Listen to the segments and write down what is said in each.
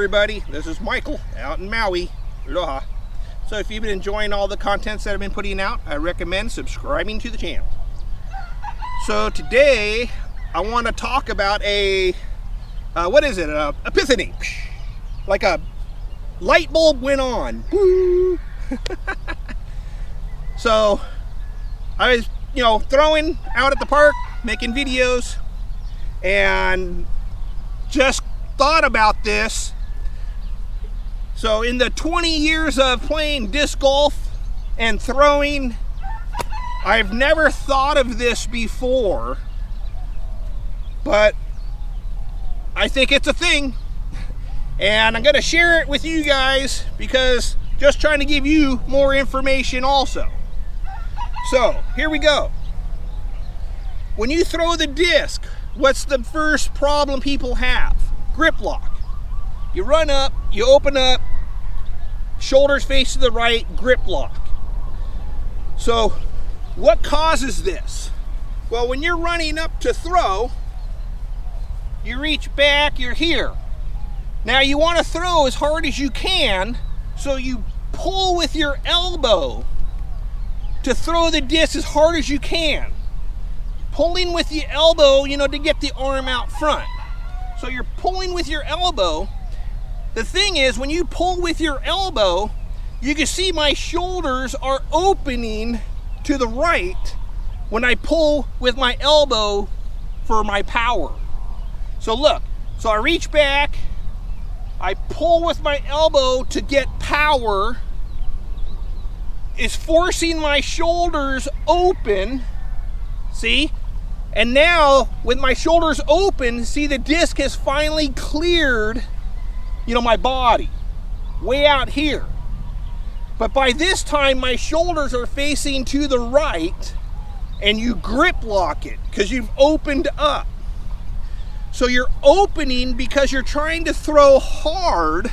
everybody, this is Michael out in Maui. Aloha. So if you've been enjoying all the contents that I've been putting out, I recommend subscribing to the channel. So today I want to talk about a epiphany. Like a light bulb went on. Woo. So I was throwing out at the park, making videos, and just thought about this. So in the 20 years of playing disc golf and throwing, I've never thought of this before, but I think it's a thing, and I'm going to share it with you guys because just trying to give you more information also. So here we go. When you throw the disc, what's the first problem people have? Grip lock. You run up, you open up, shoulders face to the right, grip lock. So what causes this? Well, when you're running up to throw, you reach back, you're here. Now you want to throw as hard as you can, so you pull with your elbow to throw the disc as hard as you can. Pulling with the elbow, to get the arm out front. So you're pulling with your elbow. The thing is, when you pull with your elbow, you can see my shoulders are opening to the right when I pull with my elbow for my power. So look, so I reach back, I pull with my elbow to get power. It's forcing my shoulders open, see? And now, with my shoulders open, see, the disc has finally cleared, my body, way out here. But by this time, my shoulders are facing to the right, and you grip lock it, because you've opened up. So you're opening because you're trying to throw hard,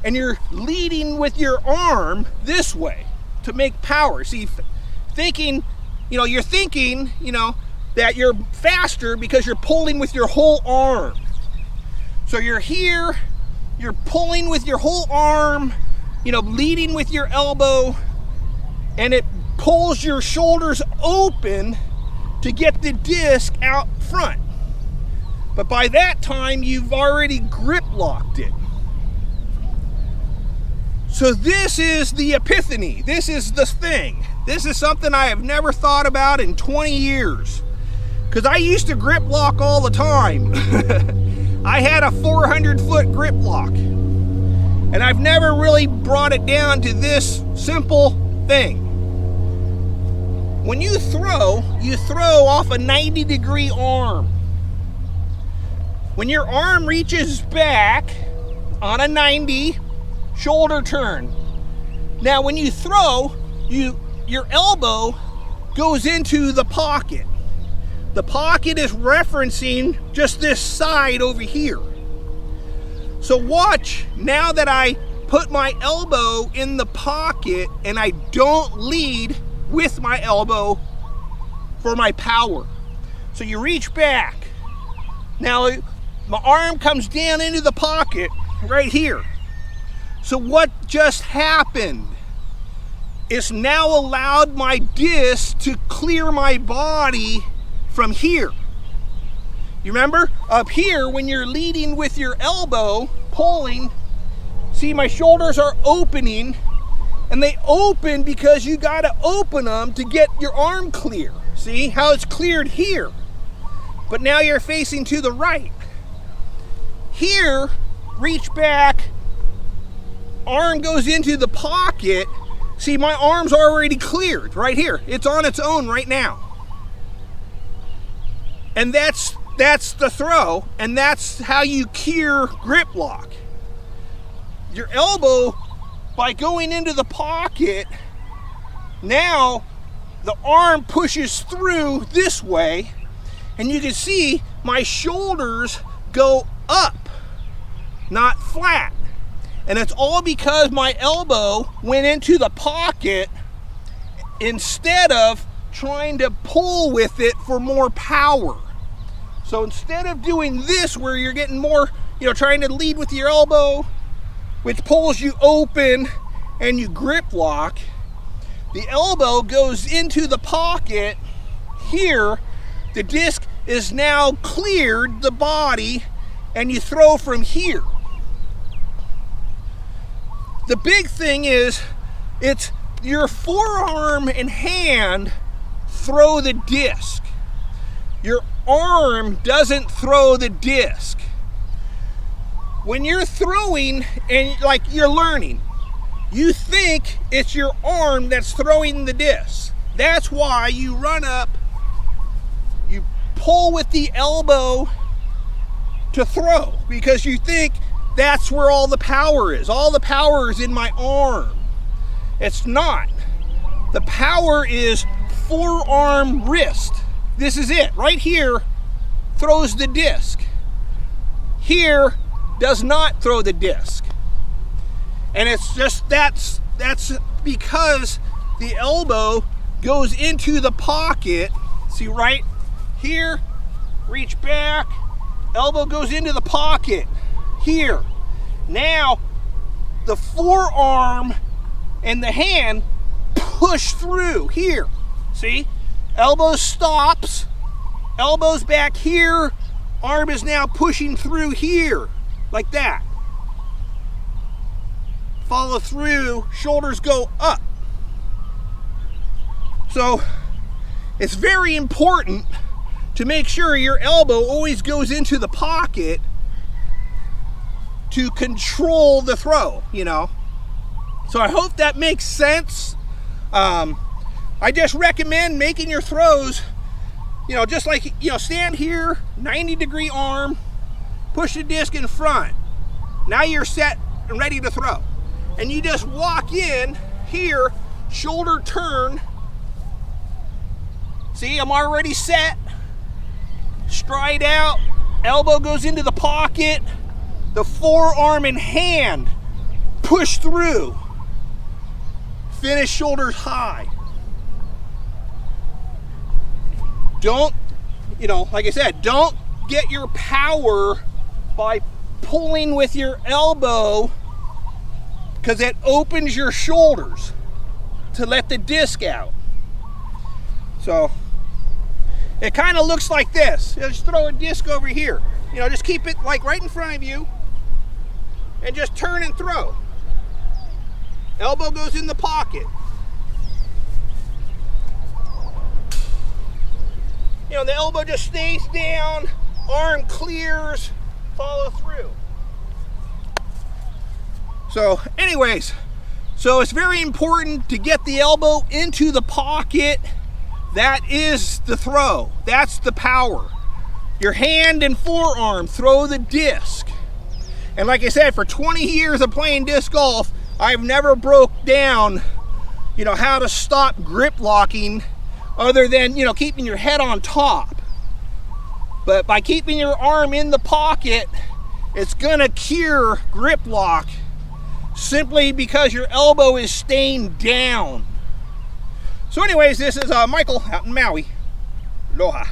and you're leading with your arm this way to make power. See, you're thinking, that you're faster because you're pulling with your whole arm. So you're here, you're pulling with your whole arm, leading with your elbow, and it pulls your shoulders open to get the disc out front. But by that time, you've already grip locked it. So this is the epiphany. This is the thing. This is something I have never thought about in 20 years. Because I used to grip lock all the time. I had a 400-foot grip lock. And I've never really brought it down to this simple thing. When you throw off a 90-degree arm. When your arm reaches back on a 90, shoulder turn. Now when you throw, your elbow goes into the pocket. The pocket is referencing just this side over here. So watch, now that I put my elbow in the pocket and I don't lead with my elbow for my power. So you reach back. Now my arm comes down into the pocket right here. So what just happened? It's now allowed my disc to clear my body from here. You remember up here when you're leading with your elbow, pulling, see my shoulders are opening, and they open because you got to open them to get your arm clear. See how it's cleared here, but now you're facing to the right. Here, reach back, arm goes into the pocket. See, my arm's already cleared right here. It's on its own right now. And that's the throw, and that's how you cure grip lock. Your elbow, by going into the pocket, now the arm pushes through this way, and you can see my shoulders go up, not flat. And it's all because my elbow went into the pocket instead of trying to pull with it for more power. So instead of doing this where you're getting more, trying to lead with your elbow which pulls you open and you grip lock. The elbow goes into the pocket here. The disc is now cleared the body and you throw from here. The big thing is it's your forearm and hand throw the disc. Your arm doesn't throw the disc. When you're throwing and like you're learning, you think it's your arm that's throwing the disc. That's why you run up, you pull with the elbow to throw, because you think that's where all the power is. All the power is in my arm. It's not. The power is forearm, wrist. This is it. Right here throws the disc. Here does not throw the disc. And it's just that's because the elbow goes into the pocket. See right here, reach back, elbow goes into the pocket here. Now the forearm and the hand push through here. See? Elbow stops, elbow's back here, arm is now pushing through here, like that. Follow through, shoulders go up. So it's very important to make sure your elbow always goes into the pocket to control the throw, you know. So I hope that makes sense. I just recommend making your throws, you know, just like, you know, stand here, 90-degree arm, push the disc in front. Now you're set and ready to throw. And you just walk in here, shoulder turn. See, I'm already set. Stride out, elbow goes into the pocket, the forearm and hand push through. Finish shoulders high. Don't, you know, like I said, don't get your power by pulling with your elbow, because it opens your shoulders to let the disc out. So it kind of looks like this. Just throw a disc over here. You know, just keep it like right in front of you and just turn and throw. Elbow goes in the pocket. You know, the elbow just stays down, arm clears, follow through. So anyways, so it's very important to get the elbow into the pocket. That is the throw. That's the power. Your hand and forearm throw the disc. And like I said, for 20 years of playing disc golf, I've never broke down, you know, how to stop grip locking other than, you know, keeping your head on top. But by keeping your arm in the pocket, it's gonna cure grip lock simply because your elbow is staying down. So anyways, this is Michael out in Maui. Aloha.